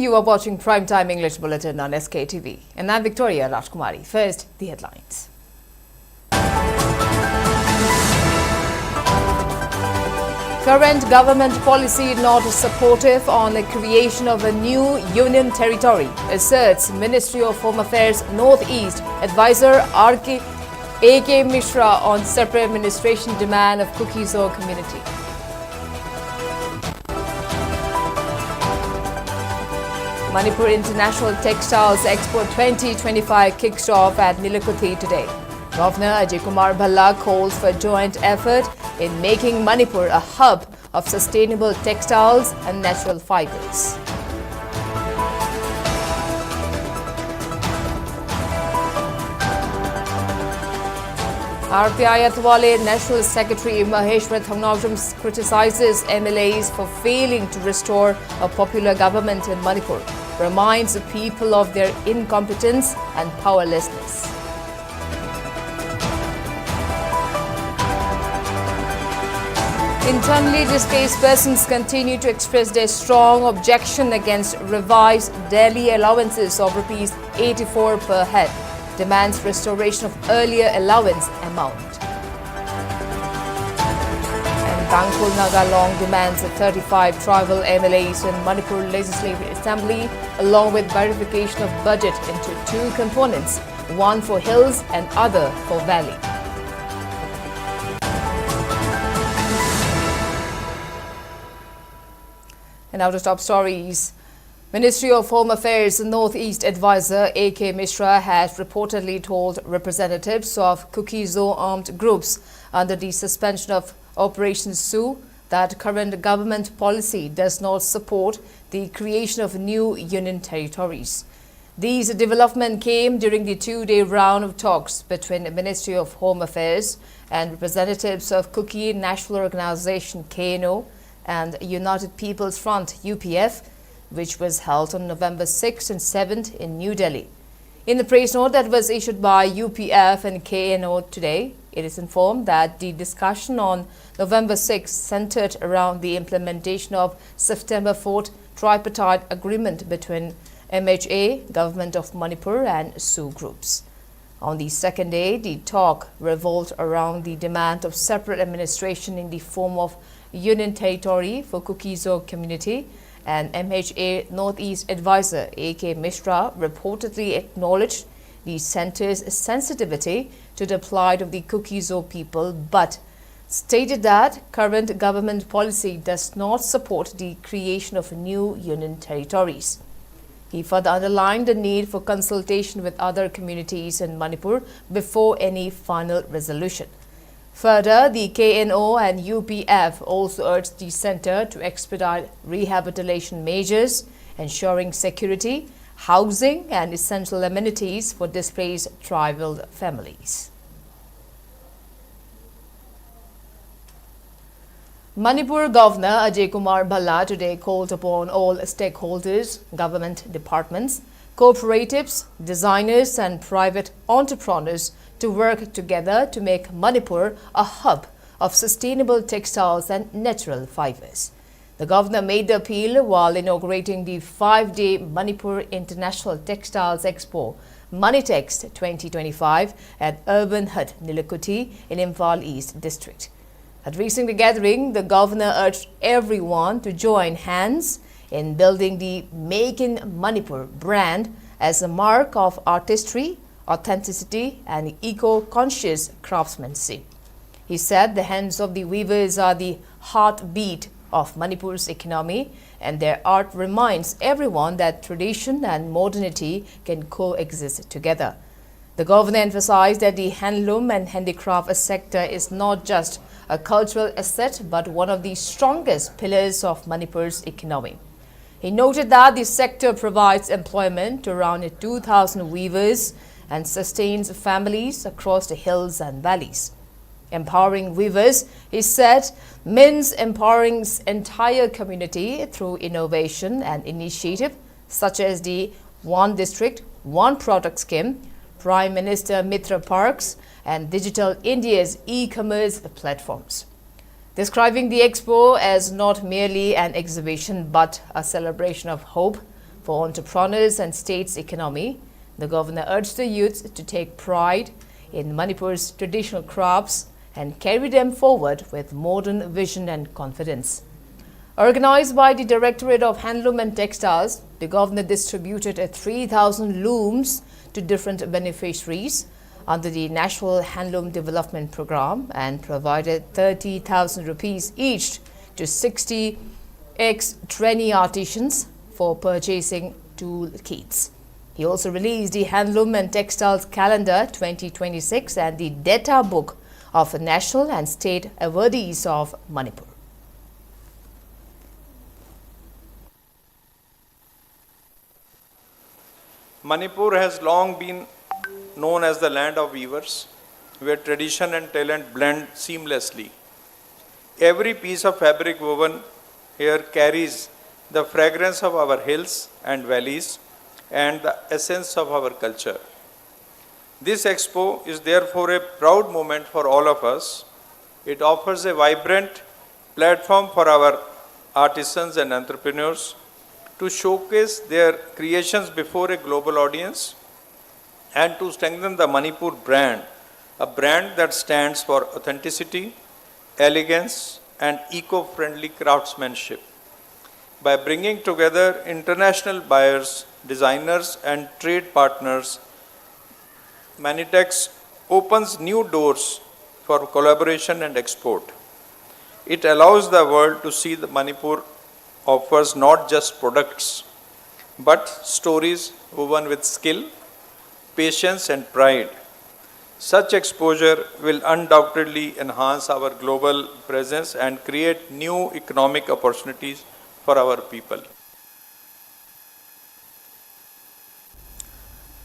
You are watching Primetime English Bulletin on SKTV. And I'm Victoria Rajkumari. First, the headlines. Current government policy not supportive on the creation of a new union territory, asserts Ministry of Home Affairs Northeast Advisor A.K. Mishra on separate administration demand of Kuki-Zo community. Manipur International Textiles Expo 2025 kicks off at Nilakuthy today. Governor Ajay Kumar Bhalla calls for joint effort in making Manipur a hub of sustainable textiles and natural fibers. RPI Athwale National Secretary Maheshwar Thangnawjam criticizes MLAs for failing to restore a popular government in Manipur, reminds the people of their incompetence and powerlessness. Internally displaced persons continue to express their strong objection against revised daily allowances of Rs 84 per head, demands restoration of earlier allowance amount. And Tangkhul Nagalong demands 35 tribal MLAs in Manipur Legislative Assembly, along with verification of budget into two components, one for hills and other for valley. And now to top stories. Ministry of Home Affairs Northeast Advisor A.K. Mishra has reportedly told representatives of Kuki-Zo armed groups under the suspension of Operation Sioux that current government policy does not support the creation of new union territories. These developments came during the two-day round of talks between the Ministry of Home Affairs and representatives of Kuki National Organization KNO and United People's Front UPF, which was held on November 6th and 7th in New Delhi. In the press note that was issued by UPF and KNO today, it is informed that the discussion on November 6th centered around the implementation of September 4th tripartite agreement between MHA, Government of Manipur and Sioux groups. On the second day, the talk revolved around the demand of separate administration in the form of union territory for Kuki-Zo community, and MHA Northeast Advisor A.K. Mishra reportedly acknowledged the centre's sensitivity to the plight of the Kuki-Zo people, but stated that current government policy does not support the creation of new union territories. He further underlined the need for consultation with other communities in Manipur before any final resolution. Further, the KNO and UPF also urged the centre to expedite rehabilitation measures, ensuring security, housing and essential amenities for displaced tribal families. Manipur Governor Ajay Kumar Bhalla today called upon all stakeholders, government departments, cooperatives, designers and private entrepreneurs to work together to make Manipur a hub of sustainable textiles and natural fibers. The governor made the appeal while inaugurating the 5-day Manipur International Textiles Expo, Manitex 2025 at Urban Hut, Nilakuthy in Imphal East District. At recent gathering, the governor urged everyone to join hands in building the Make in Manipur brand as a mark of artistry, authenticity and eco-conscious craftsmanship. He said the hands of the weavers are the heartbeat of Manipur's economy, and their art reminds everyone that tradition and modernity can coexist together. The governor emphasized that the handloom and handicraft sector is not just a cultural asset but one of the strongest pillars of Manipur's economy. He noted that the sector provides employment to around 2,000 weavers and sustains families across the hills and valleys. Empowering weavers, he said, means empowering entire community through innovation and initiative such as the One District, One Product scheme, Prime Minister Mitra Parks and Digital India's e-commerce platforms. Describing the expo as not merely an exhibition but a celebration of hope, for entrepreneurs and state's economy. The governor urged the youth to take pride in Manipur's traditional crafts and carry them forward with modern vision and confidence. Organized by the Directorate of Handloom and Textiles, the governor distributed 3,000 looms to different beneficiaries under the National Handloom Development Program and provided 30,000 rupees each to 60 ex-trainee artisans for purchasing tool kits. He also released the Handloom and Textiles Calendar 2026 and the Data Book of national and state awardees of Manipur. Manipur has long been known as the land of weavers, where tradition and talent blend seamlessly. Every piece of fabric woven here carries the fragrance of our hills and valleys and the essence of our culture. This expo is therefore a proud moment for all of us. It offers a vibrant platform for our artisans and entrepreneurs to showcase their creations before a global audience and to strengthen the Manipur brand, a brand that stands for authenticity, elegance, and eco-friendly craftsmanship. By bringing together international buyers, designers, and trade partners, Manitex opens new doors for collaboration and export. It allows the world to see that Manipur offers not just products, but stories woven with skill, patience, and pride. Such exposure will undoubtedly enhance our global presence and create new economic opportunities for our people.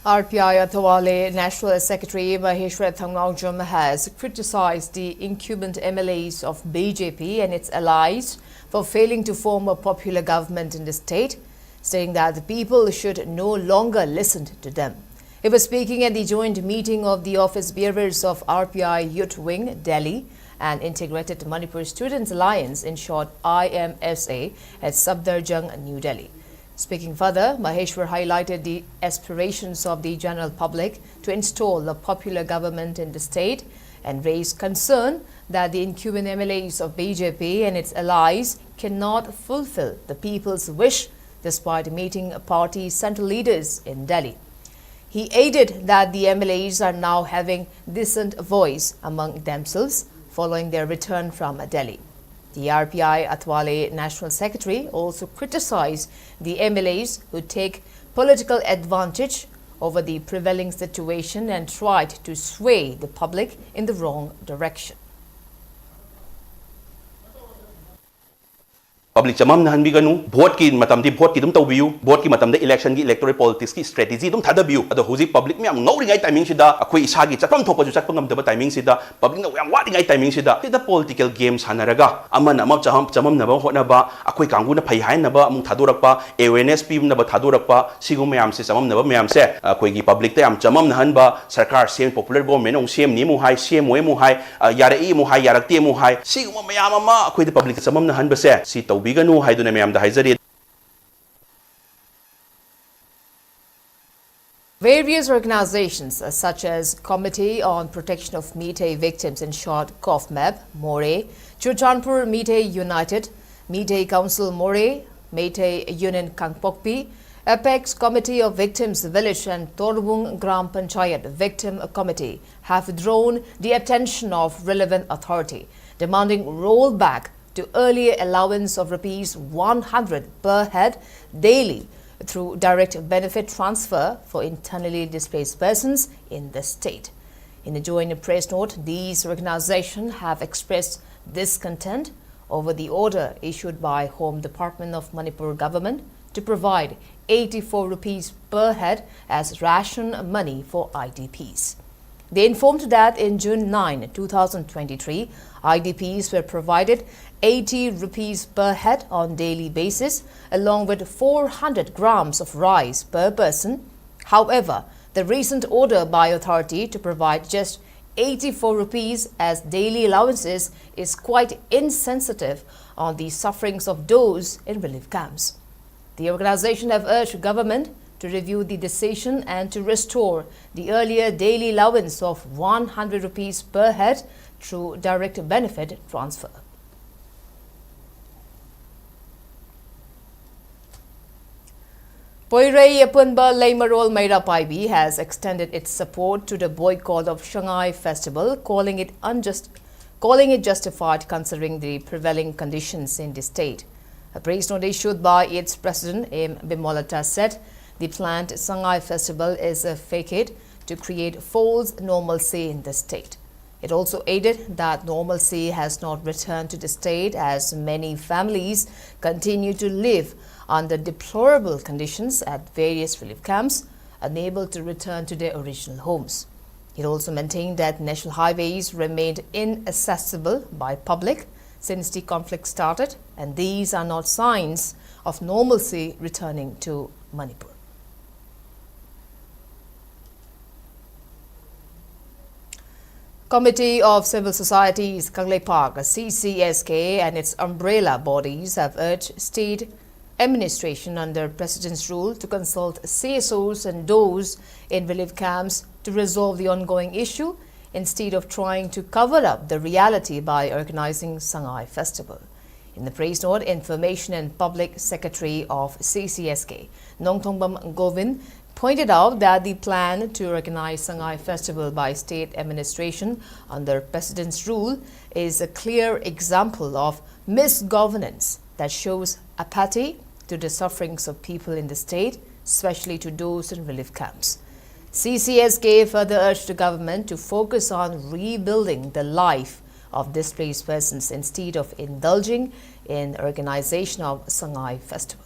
RPI Athawale National Secretary Maheshwar Thangnaugjam has criticized the incumbent MLAs of BJP and its allies for failing to form a popular government in the state, saying that the people should no longer listen to them. He was speaking at the joint meeting of the office bearers of RPI Youth Wing, Delhi, and Integrated Manipur Students Alliance, in short IMSA, at Safdarjung, New Delhi. Speaking further, Maheshwar highlighted the aspirations of the general public to install a popular government in the state and raised concern that the incumbent MLAs of BJP and its allies cannot fulfill the people's wish despite meeting party central leaders in Delhi. He added that the MLAs are now having decent voice among themselves following their return from Delhi. The RPI Athawale National Secretary also criticized the MLAs who take political advantage over the prevailing situation and tried to sway the public in the wrong direction. Public chamam na hanbiganu vote ki matam di vote ki dum tawbiu vote ki matam da election ki electoral politics ki strategy dum thadabiu ado huji public me am ngori ngai timing sida akoi isa gi chatpam thopa ju chatpam ngam da timing sida public na yang wadi ngai timing sida the political games hanaraga amana amam chamam na ba hotna ba akoi kangu na phai hai na ba amung thadorak pa awareness pi na ba thadorak pa sigum mayam se chamam na ba mayam se akoi gi public ta am chamam na han ba sarkar sem popular government ong sem ni mu hai sem mo mu hai yara e mu hai yarak te mu hai sigum mayam ama akoi the public chamam na han ba se si biganu haiduna mayam da haizari. Various organizations such as Committee on Protection of Meitei Victims, in short COFMEB, More, Churchanpur Meitei United, Meitei Council More, Meitei Union Kangpokpi, Apex Committee of Victims Village and Torbung Gram Panchayat Victim Committee have drawn the attention of relevant authority, demanding rollback to earlier allowance of Rs 100 per head daily through direct benefit transfer for internally displaced persons in the state. In a joint press note, these organizations have expressed discontent over the order issued by Home Department of Manipur government to provide 84 rupees per head as ration money for IDPs. They informed that in June 9, 2023, IDPs were provided 80 rupees per head on daily basis, along with 400 grams of rice per person. However, the recent order by authority to provide just 84 rupees as daily allowances is quite insensitive on the sufferings of those in relief camps. The organization have urged government to review the decision and to restore the earlier daily allowance of 100 rupees per head through direct benefit transfer. Poirei Apunba Leimarol Meira Paibi has extended its support to the boycott of Sangai festival, calling it justified considering the prevailing conditions in the state. A press note issued by its president, M. Bimolata, said the planned Sangai festival is a facade to create false normalcy in the state. It also added that normalcy has not returned to the state as many families continue to live under deplorable conditions at various relief camps, unable to return to their original homes. It also maintained that national highways remained inaccessible by public since the conflict started, and these are not signs of normalcy returning to Manipur. Committee of Civil Societies Kanglei Park, CCSK, and its umbrella bodies have urged state administration under President's rule to consult CSOs and those in relief camps to resolve the ongoing issue instead of trying to cover up the reality by organizing Sangai Festival. In the praise note, Information and Public Secretary of CCSK, Nongthongbam Govin, pointed out that the plan to organize Sangai Festival by state administration under President's rule is a clear example of misgovernance that shows apathy to the sufferings of people in the state, especially to those in relief camps. CCSK further urged the government to focus on rebuilding the life of displaced persons instead of indulging in organization of Sangai Festival.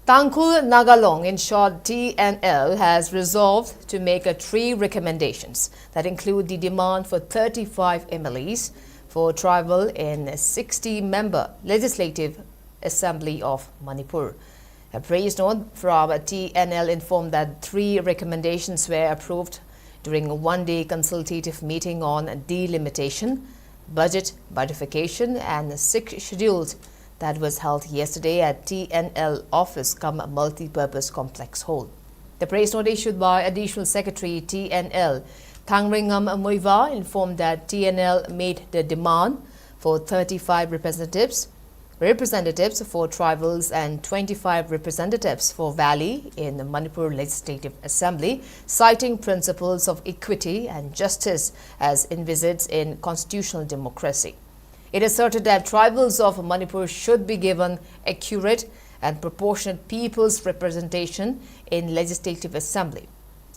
Tangkhul Nagalong, in short TNL, has resolved to make 3 recommendations that include the demand for 35 MLEs for tribal in a 60-member Legislative Assembly of Manipur. A praise note from TNL informed that 3 recommendations were approved during a one-day consultative meeting on delimitation, budget bifurcation and 6 schedules that was held yesterday at TNL office cum multi-purpose complex hall. The praise note issued by Additional Secretary TNL Thangringam Muiva informed that TNL made the demand for 35 representatives for tribals and 25 representatives for Valley in the Manipur Legislative Assembly, citing principles of equity and justice as envisaged in constitutional democracy. It asserted that tribals of Manipur should be given accurate and proportionate people's representation in Legislative Assembly.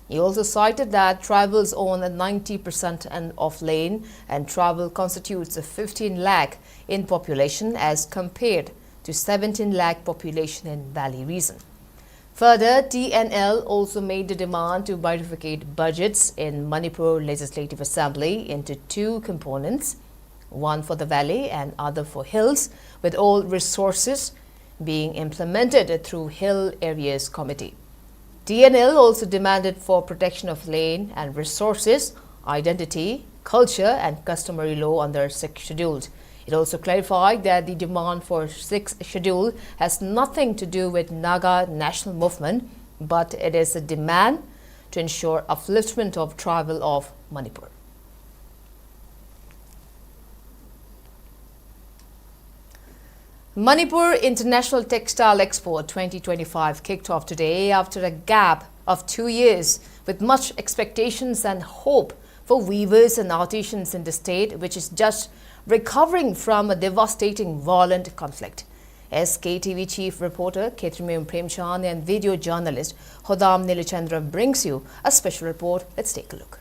He also cited that tribals own 90% of land and tribal constitutes 15 lakh in population as compared to 17 lakh population in Valley region. Further, TNL also made the demand to bifurcate budgets in Manipur Legislative Assembly into 2 components, one for the Valley and other for hills, with all resources being implemented through Hill Areas Committee. TNL also demanded for protection of land and resources, identity, culture and customary law under 6 schedules. It also clarified that the demand for 6th schedule has nothing to do with Naga national movement, but it is a demand to ensure upliftment of tribal of Manipur. Manipur International Textile Expo 2025 kicked off today after a gap of 2 years with much expectations and hope for weavers and artisans in the state, which is just recovering from a devastating violent conflict. SKTV chief reporter Ketrimeum Premchand and video journalist Hodam Niluchandra brings you a special report. Let's take a look.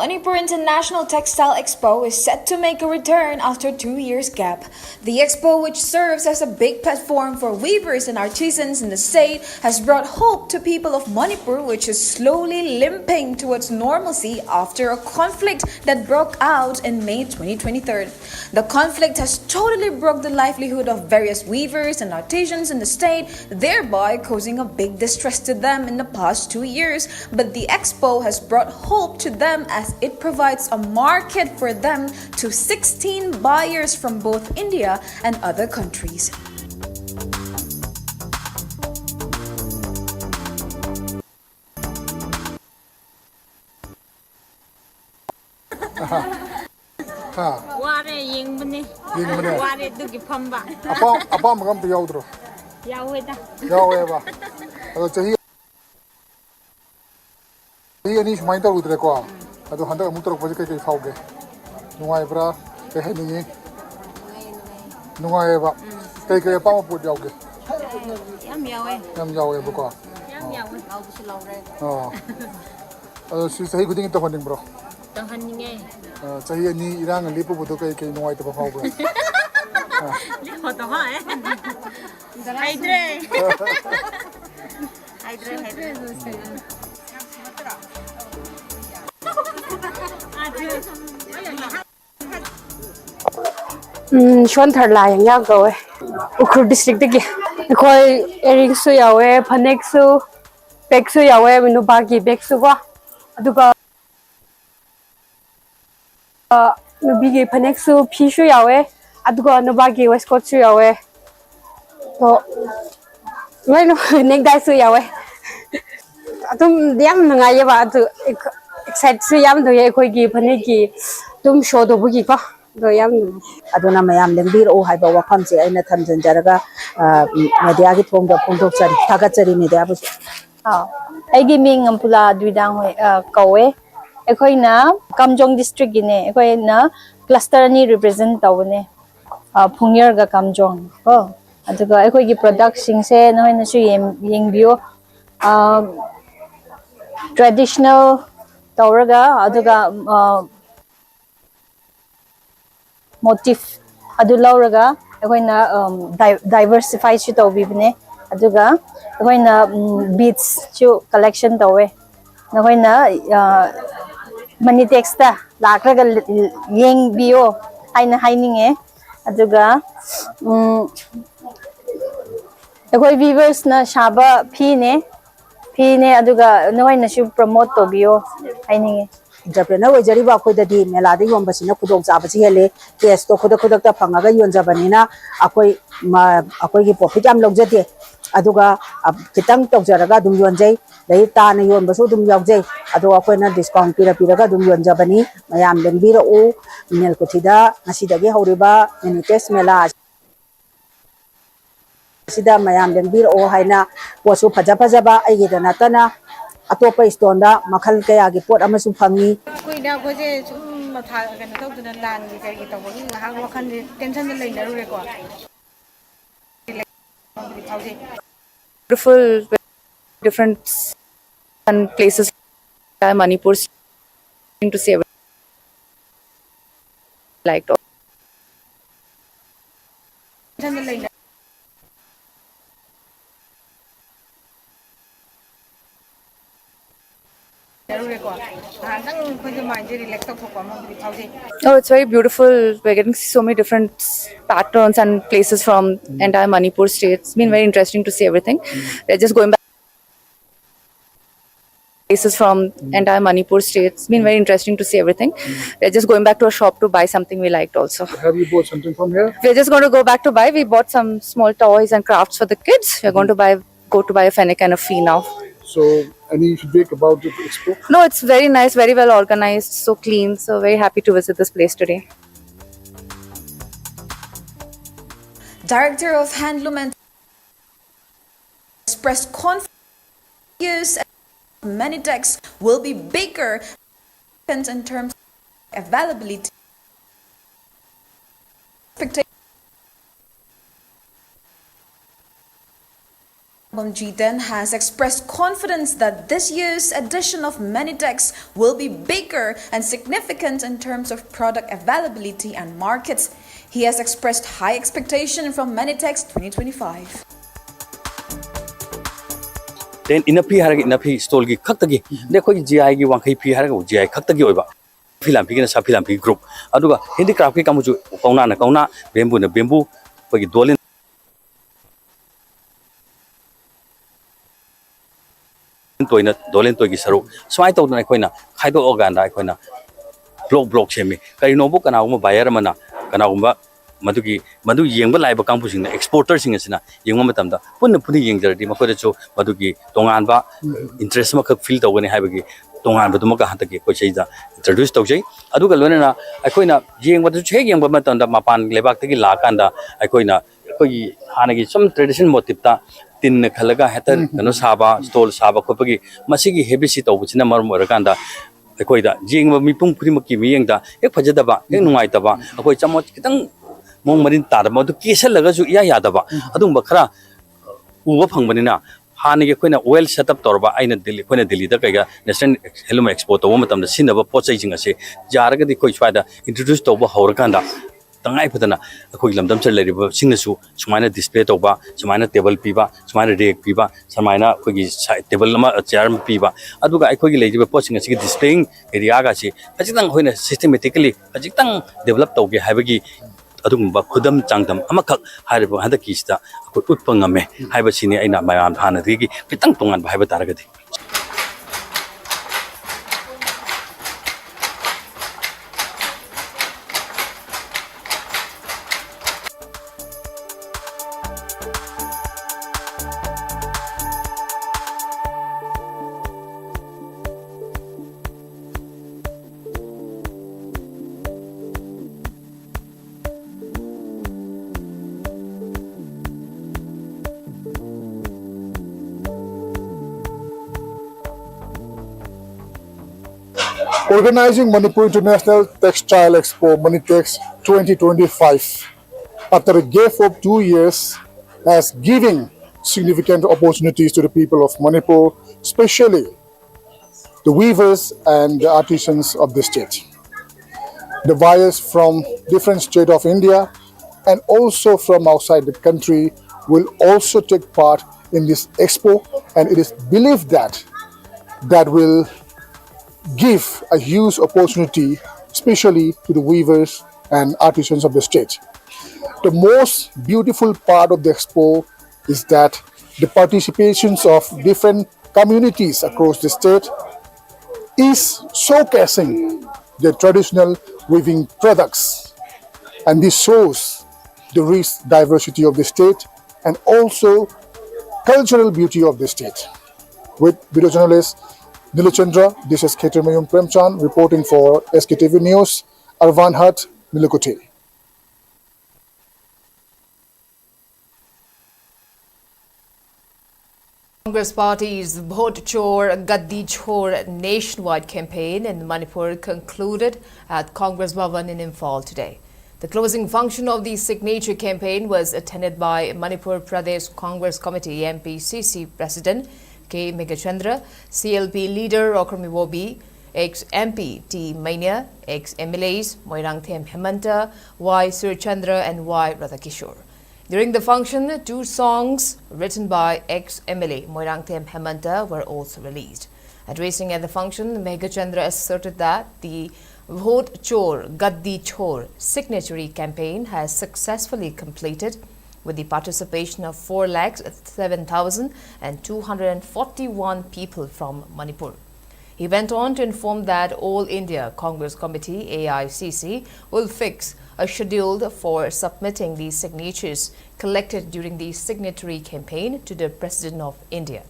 Manipur International Textile Expo is set to make a return after 2 years gap. The expo, which serves as a big platform for weavers and artisans in the state, has brought hope to people of Manipur, which is slowly limping towards normalcy after a conflict that broke out in May 2023. The conflict has totally broke the livelihood of various weavers and artisans in the state, thereby causing a big distress to them in the past 2 years. But the expo has brought hope to them as it provides a market for them to 16 buyers from both India and other countries. Ware yingbani. Yingbani. Ware dugi phamba. Apa magam to yaudro. Yaweda. Yaweba. Ado chahi ani shumai ta udre ko. Ado handa mutor ko kai fauge. Nungai bra ke heni. Nungai ba. Kai pa ma put yauge. Yam yawe. Yam yawe ba ko. Yam yawe. Au bu long re. Oh. Ado si sahi kuding to honing bro. Tang han nge. Chahi ani irang lipu buto kai nungai to pa fauge. Ho to ha eh. Haidre. Haidre. Shon thar la yang ya go Ukhur district de khoi earring su yawe phanek su bag su yawe minu bagi bag su wa aduga nubi ge phanek su phi su yawe aduga no bagi waistcoat su yawe to mai no necktie su yawe atum yam ngai ba adu excited su yam do ye khoi gi phanek gi tum show do bu gi ko do yam aduna mayam lengbir o haiba wakam che aina thamjan jaraga media gi thongda phongdok chari thaga chari media bu aigi ming ampula duidang hoi kawe ekoina kamjong district gine ekoina cluster ni represent tawne phungyer ga kamjong ko aduga ekoi gi product sing se noina su yengbio traditional tawraga aduga motif adu lauraga ekoina diversify chu tawbibne aduga ekoina beads chu collection tawe nakoina manitex ta lakraga yeng bio aina haininge aduga ekoi viewers na shaba phine aduga nakoina chu promote to bio haininge entrepreneur ojari ba khoi dadi mela de yom basina khudong cha ba chi hele case to khodak ta phangaga yon jabani na akoi gi profit am logjate aduga kitang tokjaraga dum yon jai dai ta na yon basu dum yaujai adu akoi na discount piraga dum yon jabani mayam lenbira o minel kothida ngasi dagi horiba minitex mela sida mayam lenbira o haina posu phaja ba ai gi dana tana atopa istonda makhal kaya gi pot amasu phangi Kuida ko je sum matha kan to dun lan gi kai to bang ha wakhan tension le na re ko. Beautiful, different and places. Manipur to see like oh, it's very beautiful. We're getting so many different patterns and places from entire Manipur state. It's been very interesting to see everything. We're just going back places from entire Manipur state. It's been very interesting to see everything. We're just going back to a shop to buy something we liked also. Have you bought something from here? We're just going to go back to buy. We bought some small toys and crafts for the kids. We're going to go to buy a fennec and a fee now. So, any feedback about the expo? No, it's very nice, very well organized, so clean. So very happy to visit this place today. Director of Handloom and expressed confidence many texts will be bigger in terms of availability. Jiten has expressed confidence that this year's edition of Manitex will be bigger and significant in terms of product availability and markets. He has expressed high expectation from Manitex 2025. Then inapi harag inapi stall gi khaktagi dekho gi GI gi wangkai pi harag GI khaktagi oiba philam pi gi na sa philam pi group aduga handicraft ki kamuju kauna na kauna bamboo na bamboo pagi dolin toina dolen togi saru swai to na koina khaido oganda koina block chemi kari no bu kana uma buyer mana kana uma madu yengba laiba kampu sing exporter sing asina yengma matamda punna puni yengjardi makoda chu madugi tongan ba interest ma khak feel tawani haibagi tongan ba dumaka hataki ko cheida introduce tawjai aduga lonena akoina yengba chu che yengba matamda mapan lebak tagi la kanda akoina koi hanagi some tradition motif ta tin khalaga heter kano saba stall saba khopagi masigi heavy si tawbuchina marum orakanda akoida jingba mipum purimaki miyengda ek phajadaba ek nungaitaba akoi chamot kitang mong marin tar madu kesalaga ju iya yadaba adum bakra uwa phangbanina hanigi koina well setup torba aina Delhi da kaiga national hello expo to matamda sinaba pochai jinga se jaraga di koi swaida introduce toba haurakanda tangai phadana akoi lamdam chal leriba singnasu sumaina display toba sumaina table piba sumaina rack piba sumaina kogi table lama chair piba aduga akoi gi leriba poching asi displaying area ga si ajitang hoina systematically ajitang develop toge habagi adumba khudam changdam amakak hariba hadaki sta akoi utpangame haiba sini aina mayam hana digi kitang tongan ba haiba taragadi Organizing Manipur International Textile Expo Manitex 2025 after a gap of 2 years has given significant opportunities to the people of Manipur, especially the weavers and the artisans of the state. The buyers from different states of India and also from outside the country will also take part in this expo, and it is believed that that will give a huge opportunity, especially to the weavers and artisans of the state. The most beautiful part of the expo is that the participations of different communities across the state is showcasing the traditional weaving products, and this shows the rich diversity of the state and also cultural beauty of the state. With video journalist Ningol Chakoba, this is Sktv'S Primetime reporting for SKTV News, Arvan Hat, Nilukote. Congress Party's Bhot Chor Gaddi Chor nationwide campaign in Manipur concluded at Congress Bhavan in Imphal today. The closing function of the signature campaign was attended by Manipur Pradesh Congress Committee MPCC President K. Megachandra, CLP leader Okrami Wobi, ex-MP T. Mania, ex-MLAs Moirangthem Hemanta, Y. Surchandra and Y. Radhakishore. During the function, 2 songs written by ex-MLA Moirangthem Hemanta were also released. Addressing at the function, Megachandra asserted that the Bhot Chor Gaddi Chor signatory campaign has successfully completed with the participation of 407,241 people from Manipur. He went on to inform that All India Congress Committee AICC will fix a schedule for submitting the signatures collected during the signatory campaign to the President of India.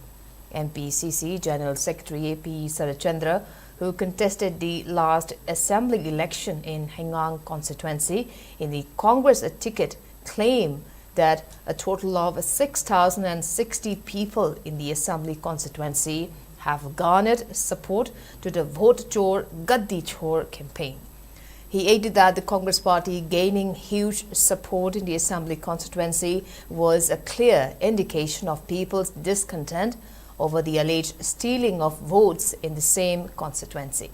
MPCC General Secretary A.P. Sarachandra, who contested the last assembly election in Hengang constituency in the Congress ticket, claimed that a total of 6,060 people in the assembly constituency have garnered support to the Bhot Chor Gaddi Chor campaign. He added that the Congress party gaining huge support in the Assembly constituency was a clear indication of people's discontent over the alleged stealing of votes in the same constituency.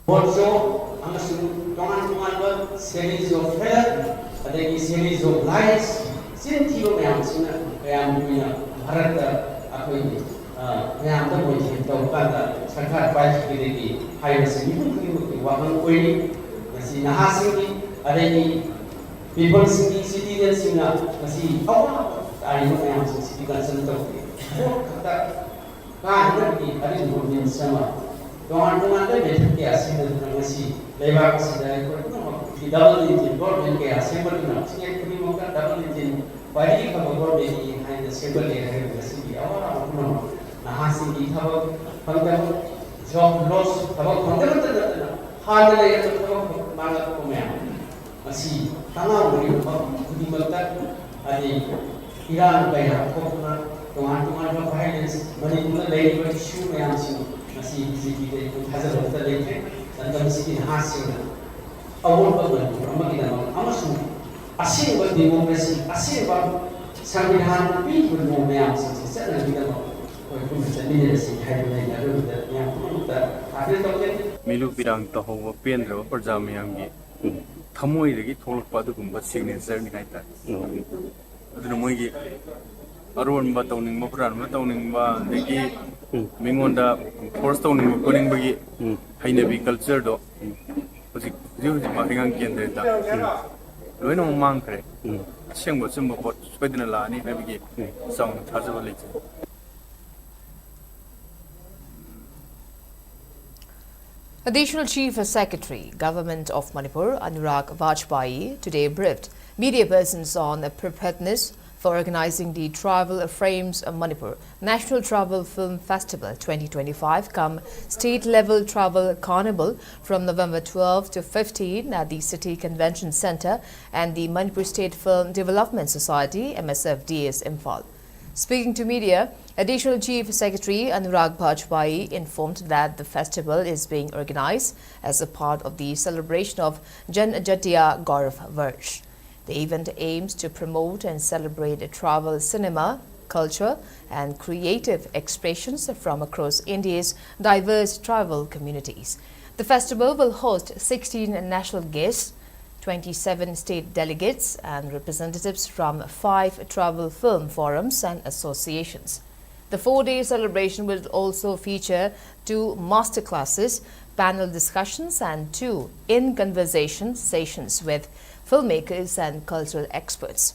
Also, a series of fair, a series of lies, Sinti Mayamsina, Bharata, Mayam, Tokanda, Sakat Baji, Hires, Wakan Kuri, Nahasini, Adeni, people singing citizens in a sea, I know Mayam, citizens and Toki. I didn't go in summer. Tuan-tuan ada method ke asing dan masih lebar sedai di double engine government ke asing berguna. Sehingga kami mahu double engine bagi kalau government ini hanya single layer hari masih di awal awal nah hasil di thawak pangkat job loss thawak pangkat tertentu hal layer thawak mangat pemain masih tanah beri di mata ada Iran kaya kokna tuan-tuan violence Manipur layer issue yang sih masih kita itu hazard of the lake dan kami hasil awal bagian orang kita amasung asing bagi demokrasi asing bagi sambilan people mau yang sesuatu yang kita mau itu bisa menjadi hai yang ada yang kita ada tahu milu pirang tahu pendra perjam yang gi thamoi lagi tholok padu gumba signature ni kaita aduna moi gi arun ba tawning ma puran ma tawning ba lagi mingonda force tawning ko ning bagi haina bi culture do hoji hoji ma ringang kendre da loino mang kre sengbo sembo pot spedina la ni bagi song thajaba le Additional Chief Secretary, Government of Manipur, Anurag Vajpayee, today briefed media persons on the preparedness for organizing the Tribal Frames Manipur National Tribal Film Festival 2025 come state-level tribal carnival from November 12 to 15 at the City Convention Centre and the Manipur State Film Development Society MSFDS Imphal. Speaking to media, Additional Chief Secretary Anurag Vajpayee informed that the festival is being organized as a part of the celebration of Janjatiya Gaurav Varsh. The event aims to promote and celebrate tribal cinema, culture and creative expressions from across India's diverse tribal communities. The festival will host 16 national guests, 27 state delegates and representatives from 5 tribal film forums and associations. The 4-day celebration will also feature 2 master classes, panel discussions and 2 in-conversation sessions with filmmakers and cultural experts.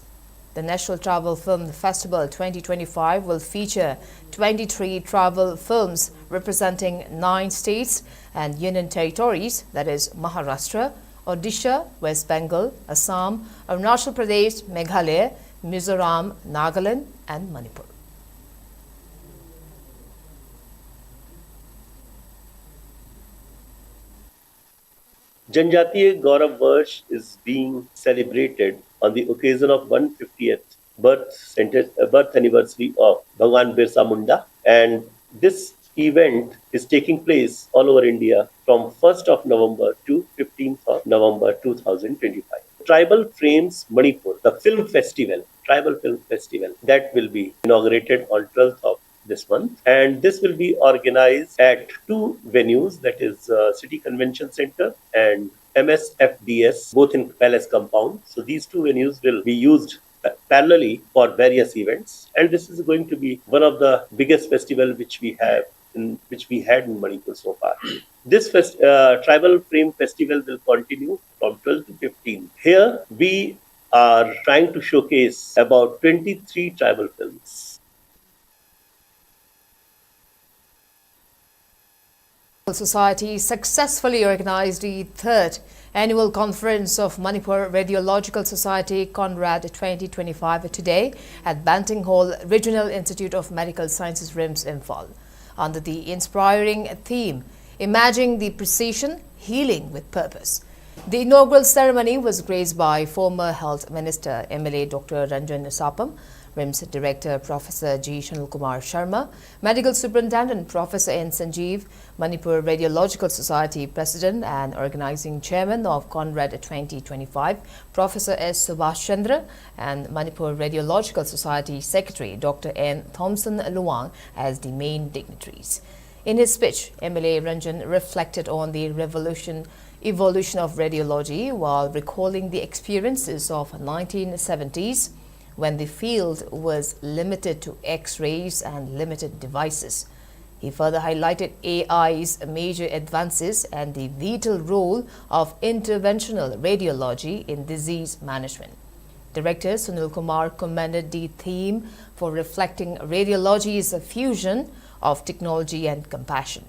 The National Tribal Film Festival 2025 will feature 23 tribal films representing 9 states and union territories, that is Maharashtra, Odisha, West Bengal, Assam, Arunachal Pradesh, Meghalaya, Mizoram, Nagaland and Manipur. Janjatiya Gaurav Varsh is being celebrated on the occasion of 150th birth anniversary of Bhagwan Birsa Munda, and this event is taking place all over India from 1st of November to 15th of November 2025. Tribal Frames Manipur, the film festival, tribal film festival, that will be inaugurated on 12th of this month, and this will be organized at 2 venues, that is City Convention Center and MSFDS, both in Palace Compound. So these 2 venues will be used parallelly for various events, and this is going to be one of the biggest festival which we had in Manipur so far. This Tribal Frame Festival will continue from 12 to 15. Here we are trying to showcase about 23 tribal films. Society successfully organized the 3rd annual conference of Manipur Radiological Society Conrad 2025 today at Banting Hall Regional Institute of Medical Sciences RIMS Imphal under the inspiring theme Imagining the Precision, Healing with Purpose. The inaugural ceremony was graced by former Health Minister MLA Dr. Ranjan Sapam, RIMS Director Professor G. Sanil Kumar Sharma, Medical Superintendent Professor N. Sanjeev, Manipur Radiological Society President and Organizing Chairman of Conrad 2025, Professor S. Subhash Chandra, and Manipur Radiological Society Secretary Dr. N. Thompson Luang as the main dignitaries. In his speech, MLA Ranjan reflected on the evolution of radiology while recalling the experiences of 1970s when the field was limited to X-rays and limited devices. He further highlighted AI's major advances and the vital role of interventional radiology in disease management. Director Sunil Kumar commended the theme for reflecting radiology's fusion of technology and compassion.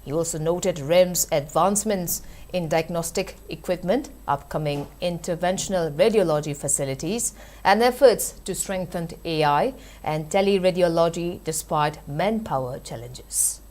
He also noted RIMS advancements in diagnostic equipment, upcoming interventional radiology facilities, and efforts to strengthen AI and teleradiology despite manpower challenges.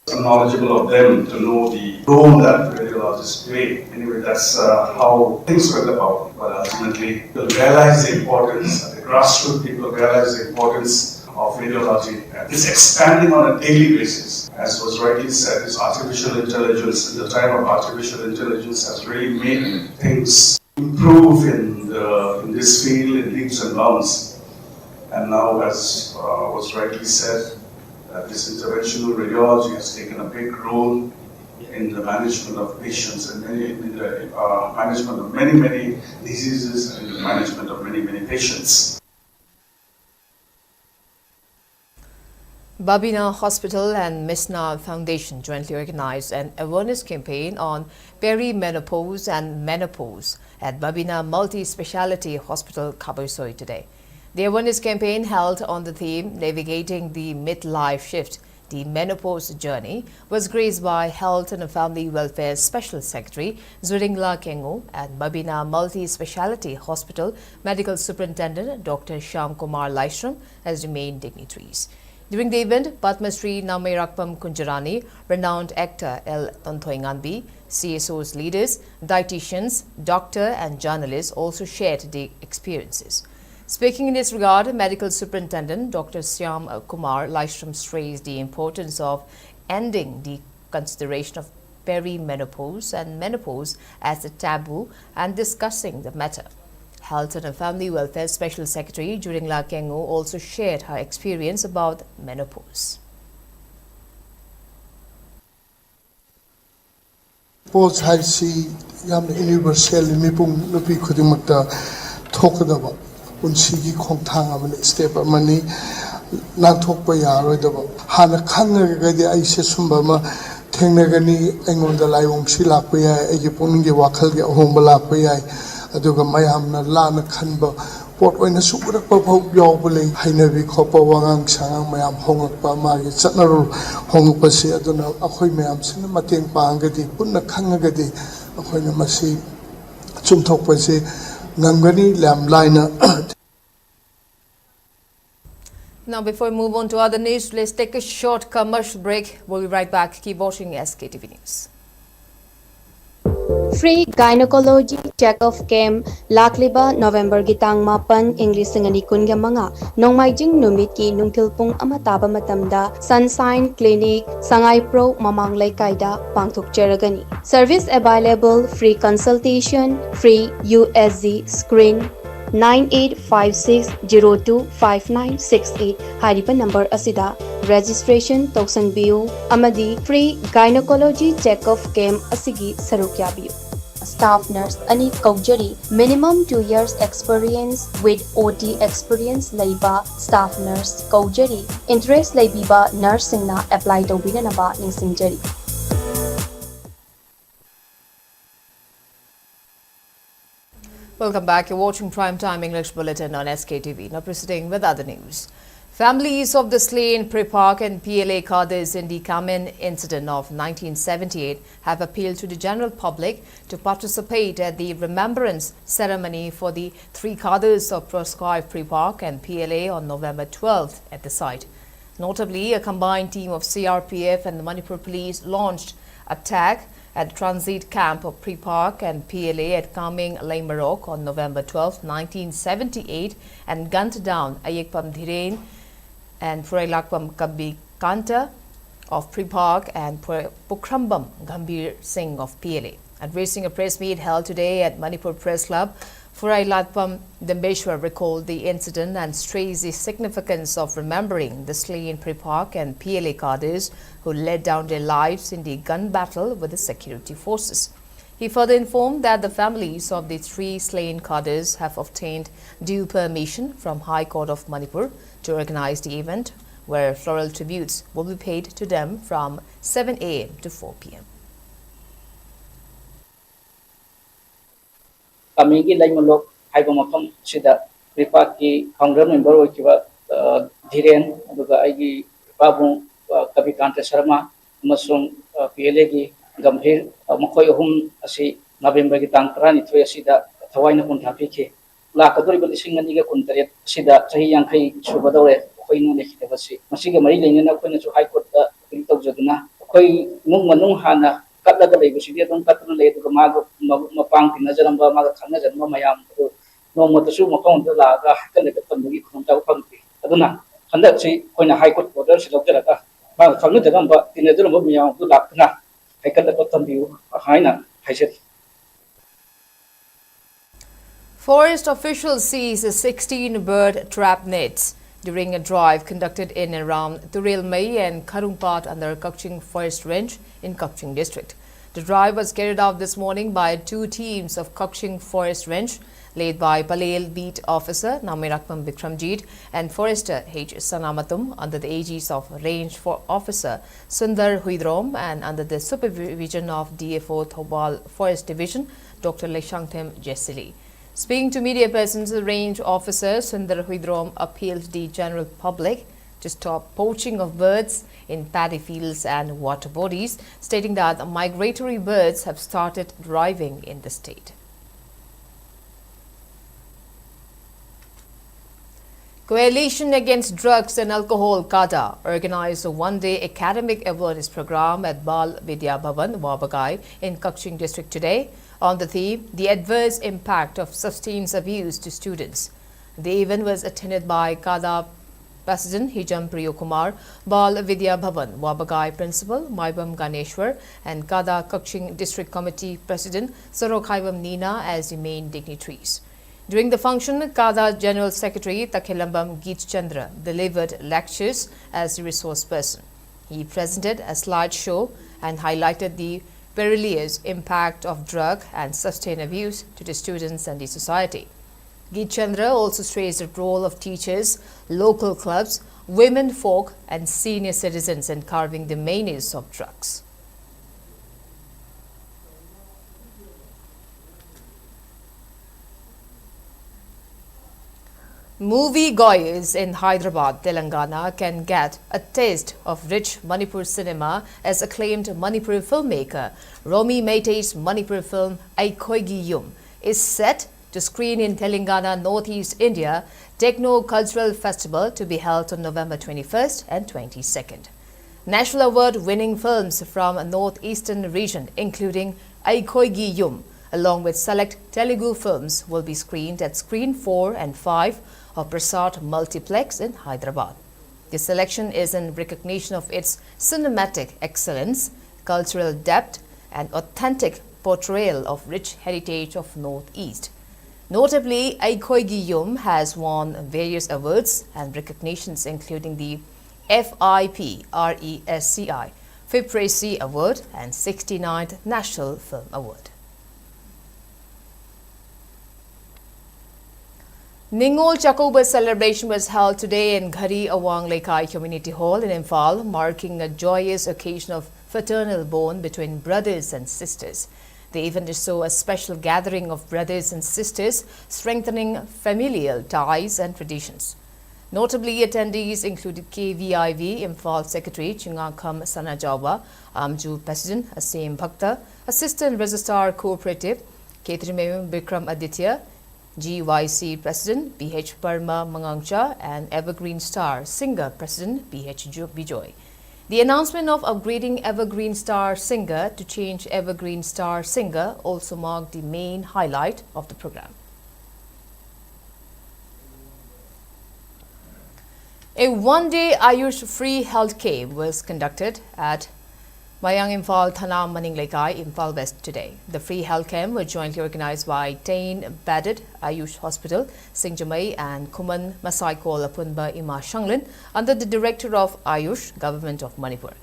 Knowledgeable of them to know the role that radiologists play. Anyway, that's how things went about. But ultimately, people realize the importance, the grassroots people realize the importance of radiology. It's expanding on a daily basis. As was rightly said, this artificial intelligence, in the time of artificial intelligence, has really made things improve in this field in leaps and bounds. And now, as was rightly said, this interventional radiology has taken a big role in the management of patients and in the management of many diseases and in the management of many patients. Babina Hospital and Misna Foundation jointly organized an awareness campaign on perimenopause and menopause at Babina Multi-Speciality Hospital, Kabursoi today. The awareness campaign held on the theme Navigating the Midlife Shift, the Menopause Journey, was graced by Health and Family Welfare Special Secretary Zuringla Kengo and Babina Multi-Speciality Hospital Medical Superintendent Dr. Shyam Kumar Laishram as the main dignitaries. During the event, Padma Shri Namairakpam Kunjarani, renowned actor L. Tonthoinganbi, CSO's leaders, dietitians, doctor and journalists also shared the experiences. Speaking in this regard, Medical Superintendent Dr. Shyam Kumar Laishram stressed the importance of ending the consideration of perimenopause and menopause as a taboo and discussing the matter. Health and Family Welfare Special Secretary Zuringla Kengo also shared her experience about menopause. Menopause haisi yamna universal mipung nupi khudimakta thokadaba unsigi khongthang amani step amani nanthokpa yaroidaba hana khangagadi aise sumba ma thengnagani engonda laiyong si lakpa yai egi pungningi wakhal ge ahongba lakpa yai aduga mayamna lana khanba pot oina sukurakpa phau yawbale hainabi khopa wangang sangang mayam hongakpa magi chatnaru hongakpa se aduna akhoi mayam sina mateng pangadi punna khangagadi akhoina masi chumthokpa se ngangani lam laina. Now, before we move on to other news, let's take a short commercial break. We'll be right back. Keep watching SKTV News. Free Gynecology Check-off Camp Lakliba November Gitang Mapan English Singani Kunga Manga Nongmaijing Numiki Nungtilpung Amataba Matamda Sunshine Clinic Sangai Pro Mamang Kaida Pangtuk Cheragani. Service available: free consultation, free USG screen 9856025968 hariba number asida registration tausanbiyu amadi free gynecology check-off camp asigi sarukyabiyu. Staff nurse ani kaujari minimum 2 years experience with OT experience laiba staff nurse kaujari interest laibiba nursing na apply tawbinanaba ningsingjari. Welcome back. You're watching Primetime English Bulletin on SKTV. Now proceeding with other news. Families of the slain Pripak and PLA cadres in the Kamen incident of 1978 have appealed to the general public to participate at the Remembrance ceremony for the 3 cadres of proscribed Pripak and PLA on November 12th at the site. Notably, a combined team of CRPF and the Manipur police launched attack at the transit camp of Pre-Park and PLA at Kameng, Laimarok on November 12, 1978 and gunned down Ayekpam Dhiren and Purailakpam Kabbi Kanta of Pre-Park and Pukrambam Gambir Singh of PLA. Addressing a press meet held today at Manipur Press Club, Purailakpam Dembeshwar recalled the incident and stressed the significance of remembering the slain Pre-Park and PLA cadres who laid down their lives in the gun battle with the security forces. He further informed that the families of the 3 slain cadres have obtained due permission from High Court of Manipur to organize the event, where floral tributes will be paid to them from 7 a.m. to 4 p.m. Kamingi Laimalok Haibamapam Sida Ripaki Congress member Okiva Dhiren Aduga Igi Babu Kabikanta Sharma Masum PLG Gambhir Makoyhum Asi November Tankran Sida Tawaina Kuntapiki Lakaduri Singaniga Kuntaret Sida Sahi Yankai Subadore Koinu Nekitavasi Masiga Marilina Kuna to High Court Pinto Jaduna Koi Mumanung Hana Kataga Labusidi don't cut to lay to the Mago Mapang in Nazaramba Magakan and Mamayam no Motasu Mapon the Laga connected from the Kunta country. Aduna, Kandachi, when a High Court order, she looked at that. From the number in the Durumia, good luck. I cut the bottom view, a Haina, I said. Forest officials seized 16 bird trap nets during a drive conducted in and around Turilmai and Karungpat under Kukching Forest Range in Kukching district. The drive was carried out this morning by 2 teams of Kukching Forest Range, led by Palel Beat Officer Namirakpam Bikramjit and Forester H. Sanamatum under the aegis of Range Officer Sundar Huidrom and under the supervision of DFO Thobal Forest Division Dr. Leshangthem Jesili. Speaking to media persons, the range officer Sundar Huidrom appealed to the general public to stop poaching of birds in paddy fields and water bodies, stating that migratory birds have started arriving in the state. Coalition Against Drugs and Alcohol (CADA) organized a one-day academic awareness program at Bal Vidya Bhavan, Wabagai in Kukching district today on the theme, The Adverse Impact of Substance Abuse to Students. The event was attended by CADA President Hijam Priyokumar, Bal Vidya Bhavan, Wabagai Principal Maibam Ganeshwar and CADA Kukching District Committee President Sarokhaibam Nina as the main dignitaries. During the function, CADA General Secretary Takhilambam Geet Chandra delivered lectures as the resource person. He presented a slideshow and highlighted the perilous impact of drug and substance abuse to the students and the society. Geet Chandra also stressed the role of teachers, local clubs, women folk and senior citizens in curbing the menace of drugs. Movie-goers in Hyderabad, Telangana can get a taste of rich Manipur cinema as acclaimed Manipur filmmaker Romi Meitei's Manipur film Aikoigi Yum is set to screen in Telangana, Northeast India Techno Cultural Festival to be held on November 21st and 22nd. National award-winning films from Northeastern region including Aikoigi Yum along with select Telugu films will be screened at Screen 4 and 5 of Prasad Multiplex in Hyderabad. This selection is in recognition of its cinematic excellence, cultural depth and authentic portrayal of rich heritage of Northeast. Notably, Aikoigi Yum has won various awards and recognitions including the FIPRESCI FIPRESCI Award and 69th National Film Award. Ningol Chakoba celebration was held today in Ghari Awang Lekai Community Hall in Imphal, marking a joyous occasion of fraternal bond between brothers and sisters. The event saw a special gathering of brothers and sisters, strengthening familial ties and traditions. Notably, attendees included KVIV Imphal Secretary Chingakam Sanajauba, Amju President Asim Bhakta, Assistant Registrar Cooperative Ketrimem Bikram Aditya, GYC President BH Parma Mangangcha and Evergreen Star Singer President BH Bijoy. The announcement of upgrading Evergreen Star Singer to change Evergreen Star Singer also marked the main highlight of the program. A one-day Ayush free health camp was conducted at Mayang Imphal Thana Maninglekai, Imphal West today. The free health camp was jointly organized by Tain Bedded Ayush Hospital, Singjamai and Kuman Masaikol Apunba Ima Shanglin under the Director of Ayush, Government of Manipur.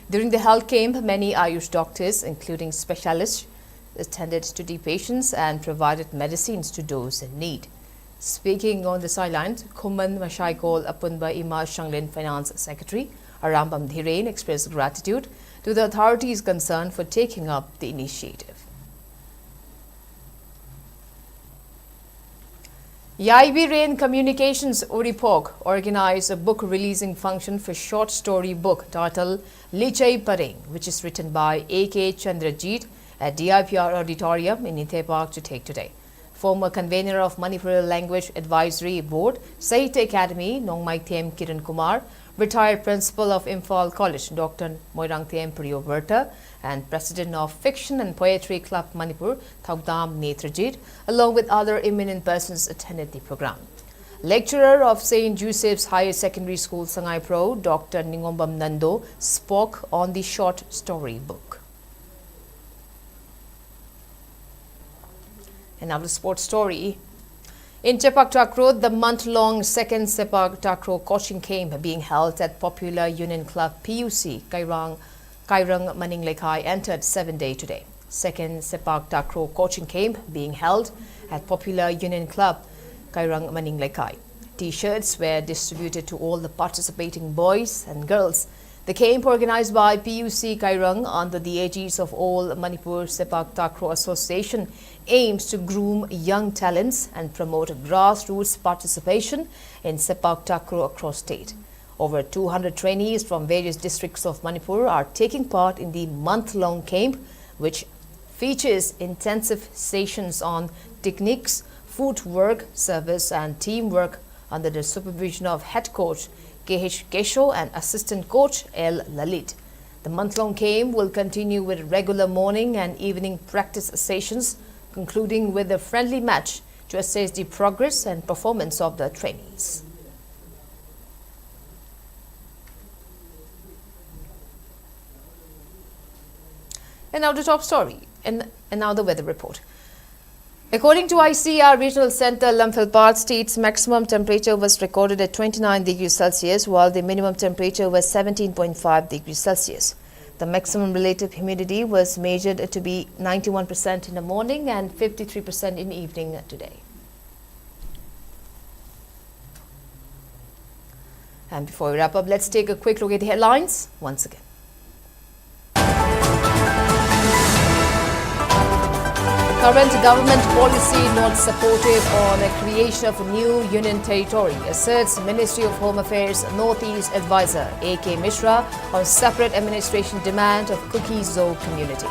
During the health camp, many Ayush doctors, including specialists, attended to the patients and provided medicines to those in need. Speaking on the sidelines, Kuman Masaikol Apunba Ima Shanglin Finance Secretary Arambam Dhiren expressed gratitude to the authorities concerned for taking up the initiative. Yaibi Rain Communications Uripok organized a book releasing function for short story book titled Lichai Pareng, which is written by A.K. Chandrajit at DIPR Auditorium in Nithe Park to take today. Former convener of Manipuri Language Advisory Board, Sahitya Academy, Nongmai Them Kiran Kumar, retired principal of Imphal College, Dr. Moirang Them Priyoverta, and president of Fiction and Poetry Club Manipur, Thaugdam Netrajit, along with other eminent persons attended the program. Lecturer of St. Joseph's Higher Secondary School, Sangai Pro, Dr. Ningombam Nando, spoke on the short story book. And now the sports story. In Sepak Takraw, the month-long second Sepak Takraw coaching camp being held at Popular Union Club PUC, Kairang Maninglekai entered 7-day today. Second Sepak Takraw coaching camp being held at Popular Union Club, Kairang Maninglekai. T-shirts were distributed to all the participating boys and girls. The camp, organized by PUC Kairang under the aegis of All Manipur Sepak Takraw Association, aims to groom young talents and promote grassroots participation in Sepak Takraw across state. Over 200 trainees from various districts of Manipur are taking part in the month-long camp, which features intensive sessions on techniques, footwork, service and teamwork under the supervision of head coach K.H. Kesho and assistant coach L. Lalit. The month-long camp will continue with regular morning and evening practice sessions, concluding with a friendly match to assess the progress and performance of the trainees. And now the top story, and now the weather report. According to ICR Regional Center, Lamphilpad State's maximum temperature was recorded at 29 degrees Celsius, while the minimum temperature was 17.5 degrees Celsius. The maximum relative humidity was measured to be 91% in the morning and 53% in the evening today. And before we wrap up, let's take a quick look at the headlines once again. Current government policy not supportive on the creation of a new union territory, asserts Ministry of Home Affairs Northeast Advisor A.K. Mishra on separate administration demand of Kuki Zo community.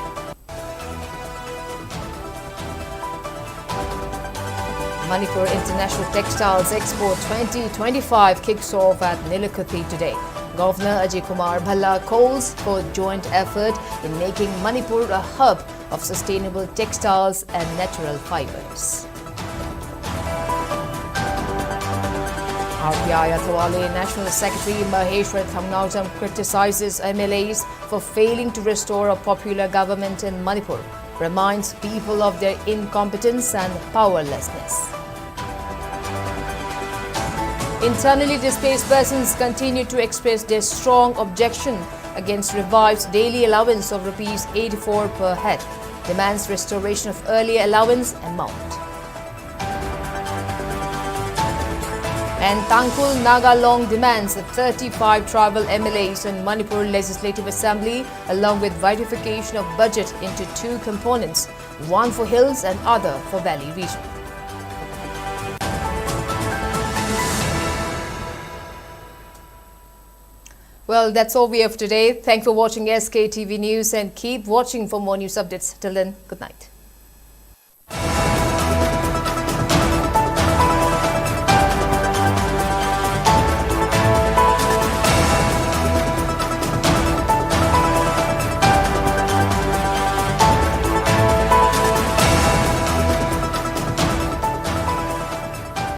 Manipur International Textiles Expo 2025 kicks off at Nilakuthy today. Governor Ajay Kumar Bhalla calls for joint effort in making Manipur a hub of sustainable textiles and natural fibers. RPI Athawale National Secretary Maheshwar Thamnaujam criticizes MLAs for failing to restore a popular government in Manipur, reminds people of their incompetence and powerlessness. Internally displaced persons continue to express their strong objection against revived daily allowance of Rs 84 per head, demands restoration of earlier allowance amount. And Tangkul Naga Long demands 35 tribal MLAs in Manipur Legislative Assembly, along with verification of budget into two components, one for hills and other for valley region. Well, that's all we have today. Thanks for watching SKTV News and keep watching for more news updates. Till then, good night.